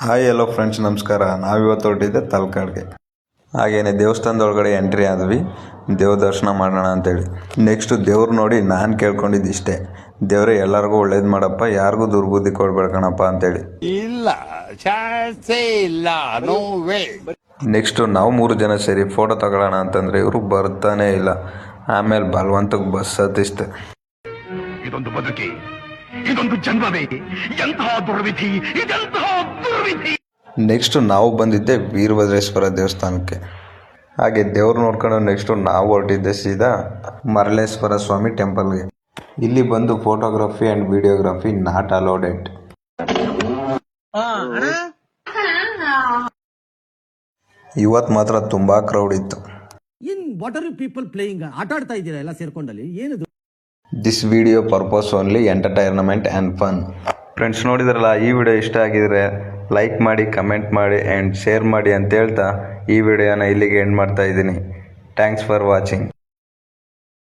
Hi hello friends, ನಮಸ್ಕಾರ. ನಾವಿವತ್ತು ಹೊರಟಿದ್ದೆ ತಲಕಾಡ್ಗೆ. ಹಾಗೇನೆ ದೇವಸ್ಥಾನದೊಳಗಡೆ ಎಂಟ್ರಿ ಆದ್ವಿ, ದೇವ್ರ ದರ್ಶನ ಮಾಡೋಣ ಅಂತೇಳಿ. ನೆಕ್ಸ್ಟ್ ದೇವ್ರು ನೋಡಿ ನಾನು ಕೇಳ್ಕೊಂಡಿದ್ದು ಇಷ್ಟೇ, ದೇವ್ರೆ ಎಲ್ಲರಿಗೂ ಒಳ್ಳೇದು ಮಾಡಪ್ಪ, ಯಾರಿಗೂ ದುರ್ಬುದ್ಧಿ ಕೊಡ್ಬೇಡ ಕಣಪ್ಪ ಅಂತೇಳಿ. ಇಲ್ಲ, ಚಾನ್ಸೇ ಇಲ್ಲ, ನೋ ವೇ. ನೆಕ್ಸ್ಟ್ ನಾವು 3 ಜನ ಸೇರಿ ಫೋಟೋ ತಗೊಳ್ಳೋಣ ಅಂತಂದ್ರೆ ಇವರು ಬರ್ತಾನೆ ಇಲ್ಲ. ಆಮೇಲೆ ಬಲವಂತಕ್ಕೆ ಬಸ್ ಹತ್ತಿಸ್ತೆ. ಇದೊಂದು ಬದುಕಿ, ಇದೊಂದು ಜನ್ಮವೇ, ಎಂತಹ ದುರ್ವಿಧಿ, ಇದೆಂತಹ ದುರ್ವಿಧಿ. ನೆಕ್ಸ್ಟ್ ನಾವು ಬಂದಿದ್ದೆ ವೀರಭದ್ರೇಶ್ವರ ದೇವಸ್ಥಾನಕ್ಕೆ. ಹಾಗೆ ದೇವ್ರು ನೋಡ್ಕೊಂಡು ನೆಕ್ಸ್ಟ್ ನಾವು ಹೊರಟಿದ್ದೆ ಸೀದಾ ಮರಳೇಶ್ವರ ಸ್ವಾಮಿ ಟೆಂಪಲ್ಗೆ. ಇಲ್ಲಿ ಬಂದು photography and videography not allowed. ಇವತ್ತು ಮಾತ್ರ ತುಂಬಾ ಕ್ರೌಡ್ ಇತ್ತು. What are you people playing? ಆಟ ಆಡ್ತಾ ಇದ್ದೀರಾ ಎಲ್ಲ ಸೇರ್ಕೊಂಡಲ್ಲಿ? ಏನದು? This video purpose only entertainment and fun. Friends, ನೋಡಿದ್ರಲ್ಲ, ಈ ವಿಡಿಯೋ ಇಷ್ಟ ಆಗಿದ್ರೆ ಲೈಕ್ ಮಾಡಿ, ಕಮೆಂಟ್ ಮಾಡಿ ಆ್ಯಂಡ್ ಶೇರ್ ಮಾಡಿ ಅಂತ ಹೇಳ್ತಾ ಈ ವಿಡಿಯೋನ ಇಲ್ಲಿಗೆ ಎಂಡ್ ಮಾಡ್ತಾ ಇದ್ದೀನಿ. Thanks for watching.